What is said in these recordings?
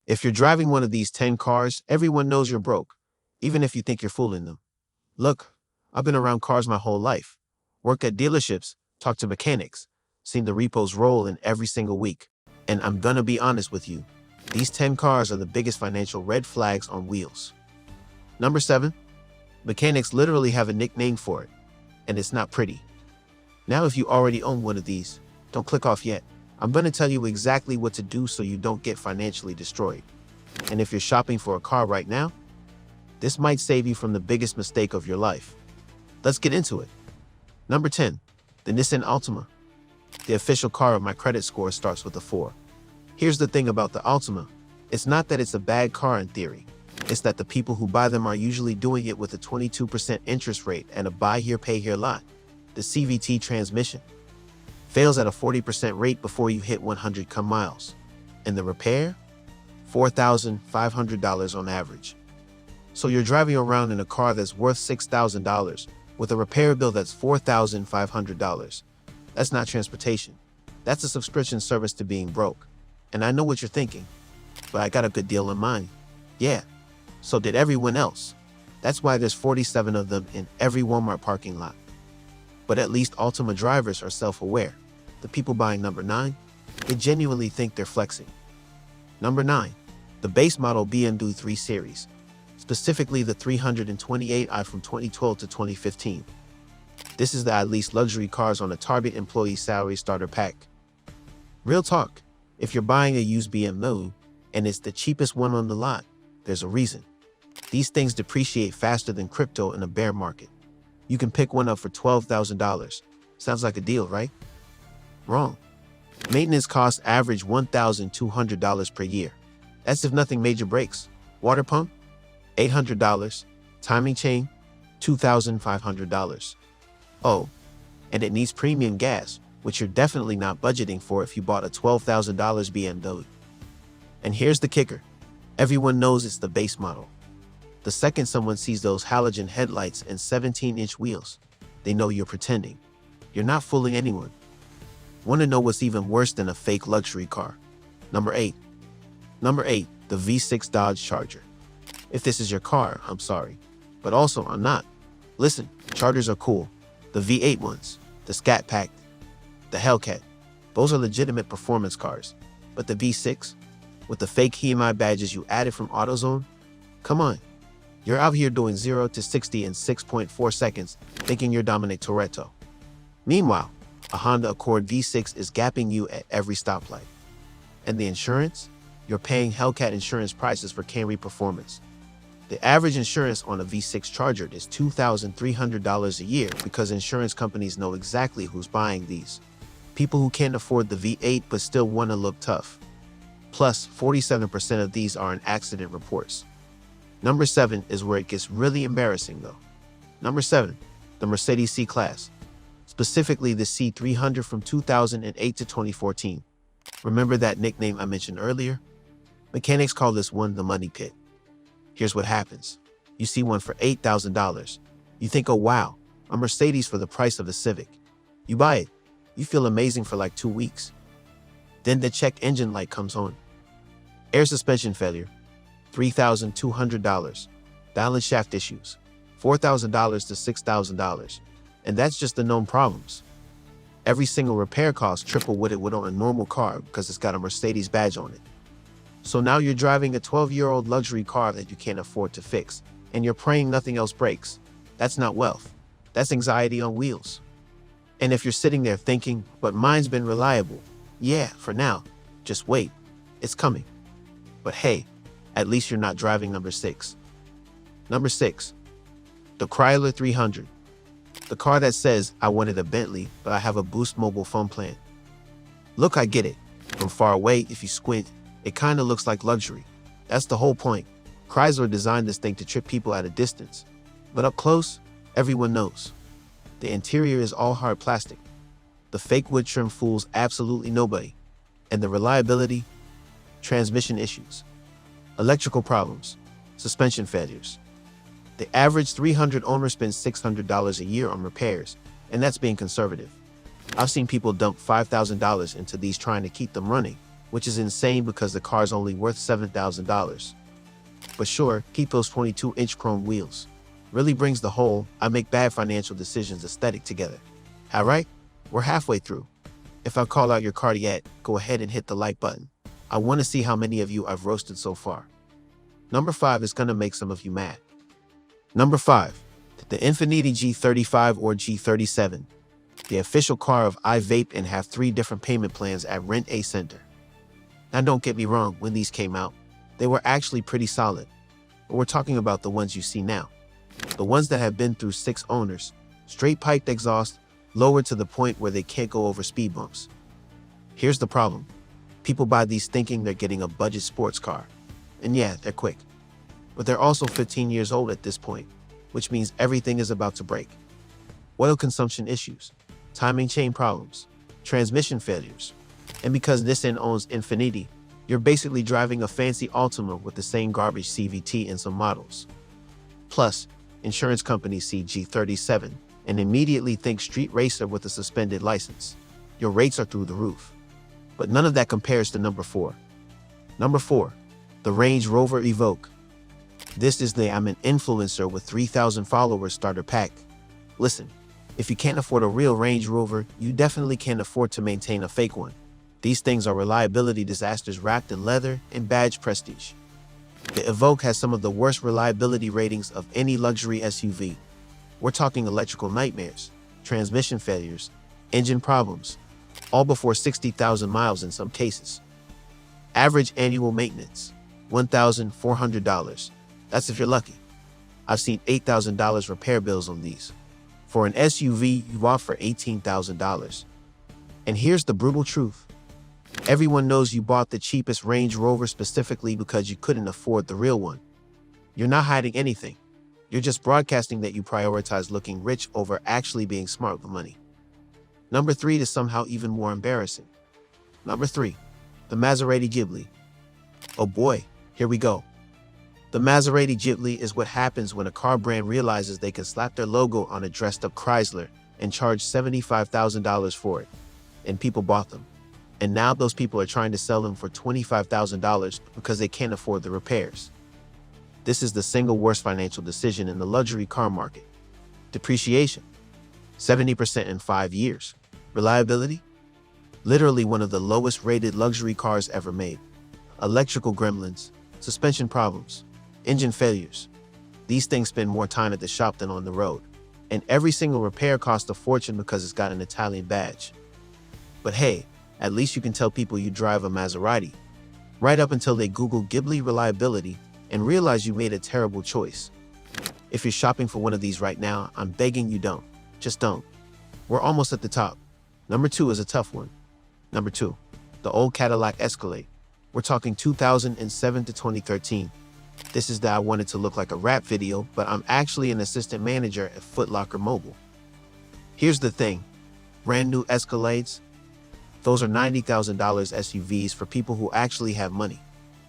If you're driving one of these 10 cars, everyone knows you're broke, even if you think you're fooling them. Look, I've been around cars my whole life. Worked at dealerships, talked to mechanics, seen the repos roll in every single week. And I'm gonna be honest with you, these 10 cars are the biggest financial red flags on wheels. Number 7. Mechanics literally have a nickname for it, and it's not pretty. Now if you already own one of these, don't click off yet. I'm gonna tell you exactly what to do so you don't get financially destroyed. And if you're shopping for a car right now, this might save you from the biggest mistake of your life. Let's get into it. Number 10. The Nissan Altima. The official car of my credit score starts with a 4. Here's the thing about the Altima. It's not that it's a bad car in theory. It's that the people who buy them are usually doing it with a 22% interest rate and a buy here, pay here lot. The CVT transmission fails at a 40% rate before you hit 100 miles. And the repair? $4,500 on average. So you're driving around in a car that's worth $6,000 with a repair bill that's $4,500. That's not transportation. That's a subscription service to being broke. And I know what you're thinking, but I got a good deal in mind. Yeah, so did everyone else. That's why there's 47 of them in every Walmart parking lot. But at least Altima drivers are self-aware. The people buying number 9, they genuinely think they're flexing. Number 9, the base model BMW 3 Series, specifically the 328i from 2012 to 2015. This is the at least luxury cars on a Target employee salary starter pack. Real talk, if you're buying a used BMW and it's the cheapest one on the lot, there's a reason. These things depreciate faster than crypto in a bear market. You can pick one up for $12,000. Sounds like a deal, right? Wrong. Maintenance costs average $1,200 per year. That's if nothing major breaks. Water pump? $800. Timing chain? $2,500. Oh, and it needs premium gas, which you're definitely not budgeting for if you bought a $12,000 BMW. And here's the kicker. Everyone knows it's the base model. The second someone sees those halogen headlights and 17-inch wheels, they know you're pretending. You're not fooling anyone. Want to know what's even worse than a fake luxury car? Number 8. Number 8, the V6 Dodge Charger. If this is your car, I'm sorry. But also, I'm not. Listen, Chargers are cool. The V8 ones, the Scat Pack, the Hellcat, those are legitimate performance cars. But the V6, with the fake HEMI badges you added from AutoZone? Come on. You're out here doing 0 to 60 in 6.4 seconds, thinking you're Dominic Toretto. Meanwhile, a Honda Accord V6 is gapping you at every stoplight. And the insurance? You're paying Hellcat insurance prices for Camry performance. The average insurance on a V6 Charger is $2,300 a year because insurance companies know exactly who's buying these. People who can't afford the V8 but still want to look tough. Plus, 47% of these are in accident reports. Number 7 is where it gets really embarrassing though. Number 7, the Mercedes C-Class, specifically the C300 from 2008 to 2014. Remember that nickname I mentioned earlier? Mechanics call this one the money pit. Here's what happens. You see one for $8,000. You think, oh wow, a Mercedes for the price of a Civic. You buy it. You feel amazing for like 2 weeks. Then the check engine light comes on. Air suspension failure, $3,200. Balance shaft issues, $4,000 to $6,000. And that's just the known problems. Every single repair costs triple what it would on a normal car because it's got a Mercedes badge on it. So now you're driving a 12-year-old luxury car that you can't afford to fix, and you're praying nothing else breaks. That's not wealth. That's anxiety on wheels. And if you're sitting there thinking, but mine's been reliable, yeah, for now, just wait. It's coming. But hey, at least you're not driving number 6. Number 6, the Chrysler 300. The car that says, I wanted a Bentley, but I have a Boost mobile phone plan. Look, I get it. From far away, if you squint, it kind of looks like luxury. That's the whole point. Chrysler designed this thing to trip people at a distance. But up close, everyone knows. The interior is all hard plastic. The fake wood trim fools absolutely nobody. And the reliability? Transmission issues. Electrical problems. Suspension failures. The average 300 owner spends $600 a year on repairs, and that's being conservative. I've seen people dump $5,000 into these trying to keep them running, which is insane because the car's only worth $7,000. But sure, keep those 22-inch chrome wheels. Really brings the whole I make bad financial decisions aesthetic together. Alright, we're halfway through. If I call out your card yet, go ahead and hit the like button. I want to see how many of you I've roasted so far. Number 5 is gonna make some of you mad. Number 5, the Infiniti G35 or G37, the official car of I Vape and have 3 different payment plans at Rent A Center. Now don't get me wrong, when these came out, they were actually pretty solid, but we're talking about the ones you see now. The ones that have been through 6 owners, straight piped exhaust, lowered to the point where they can't go over speed bumps. Here's the problem. People buy these thinking they're getting a budget sports car. And yeah, they're quick. But they're also 15 years old at this point, which means everything is about to break. Oil consumption issues, timing chain problems, transmission failures. And because Nissan owns Infiniti, you're basically driving a fancy Altima with the same garbage CVT in some models. Plus, insurance companies see G37 and immediately think street racer with a suspended license. Your rates are through the roof. But none of that compares to number 4. Number 4, the Range Rover Evoque. This is the I'm an influencer with 3,000 followers starter pack. Listen, if you can't afford a real Range Rover, you definitely can't afford to maintain a fake one. These things are reliability disasters wrapped in leather and badge prestige. The Evoque has some of the worst reliability ratings of any luxury SUV. We're talking electrical nightmares, transmission failures, engine problems, all before 60,000 miles in some cases. Average annual maintenance, $1,400. That's if you're lucky. I've seen $8,000 repair bills on these. For an SUV, you offer $18,000. And here's the brutal truth. Everyone knows you bought the cheapest Range Rover specifically because you couldn't afford the real one. You're not hiding anything. You're just broadcasting that you prioritize looking rich over actually being smart with money. Number 3 is somehow even more embarrassing. Number 3, the Maserati Ghibli. Oh boy, here we go. The Maserati Ghibli is what happens when a car brand realizes they can slap their logo on a dressed-up Chrysler and charge $75,000 for it. And people bought them. And now those people are trying to sell them for $25,000 because they can't afford the repairs. This is the single worst financial decision in the luxury car market. Depreciation, 70% in 5 years. Reliability, literally one of the lowest rated luxury cars ever made. Electrical gremlins, suspension problems, engine failures. These things spend more time at the shop than on the road. And every single repair costs a fortune because it's got an Italian badge. But hey, at least you can tell people you drive a Maserati, right up until they Google Ghibli reliability and realize you made a terrible choice. If you're shopping for one of these right now, I'm begging you don't. Just don't. We're almost at the top. Number 2 is a tough one. Number 2, the old Cadillac Escalade. We're talking 2007 to 2013. This is that I wanted to look like a rap video, but I'm actually an assistant manager at Foot Locker Mobile. Here's the thing, brand new Escalades, those are $90,000 SUVs for people who actually have money.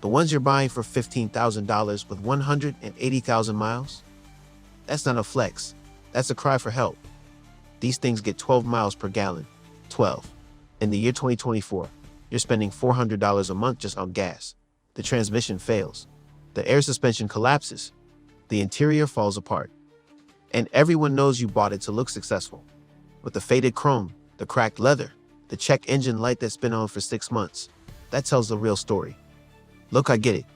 The ones you're buying for $15,000 with 180,000 miles? That's not a flex. That's a cry for help. These things get 12 miles per gallon. 12. In the year 2024, you're spending $400 a month just on gas. The transmission fails. The air suspension collapses. The interior falls apart. And everyone knows you bought it to look successful. With the faded chrome, the cracked leather, the check engine light that's been on for 6 months. That tells the real story. Look, I get it.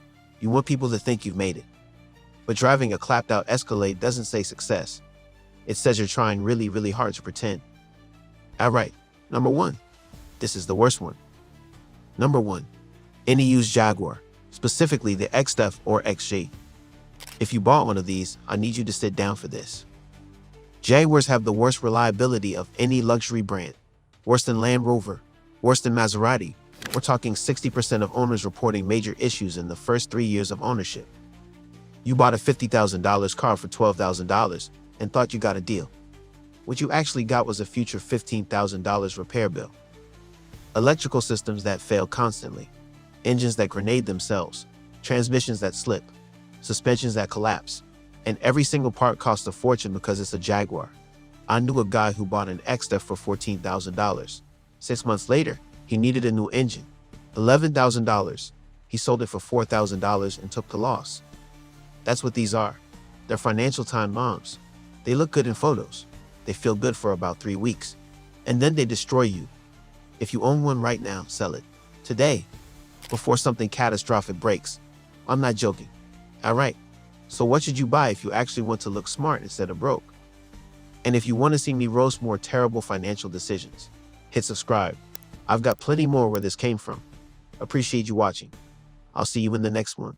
You want people to think you've made it. But driving a clapped-out Escalade doesn't say success. It says you're trying really, really hard to pretend. All right, number 1. This is the worst one. Number 1, any used Jaguar, specifically the XF or XJ. If you bought one of these, I need you to sit down for this. Jaguars have the worst reliability of any luxury brand. Worse than Land Rover, worse than Maserati. We're talking 60% of owners reporting major issues in the first 3 years of ownership. You bought a $50,000 car for $12,000 and thought you got a deal. What you actually got was a future $15,000 repair bill. Electrical systems that fail constantly, engines that grenade themselves, transmissions that slip, suspensions that collapse, and every single part costs a fortune because it's a Jaguar. I knew a guy who bought an XF for $14,000. 6 months later, he needed a new engine. $11,000. He sold it for $4,000 and took the loss. That's what these are. They're financial time bombs. They look good in photos. They feel good for about 3 weeks. And then they destroy you. If you own one right now, sell it. Today, before something catastrophic breaks. I'm not joking. Alright, so what should you buy if you actually want to look smart instead of broke? And if you want to see me roast more terrible financial decisions, hit subscribe. I've got plenty more where this came from. Appreciate you watching. I'll see you in the next one.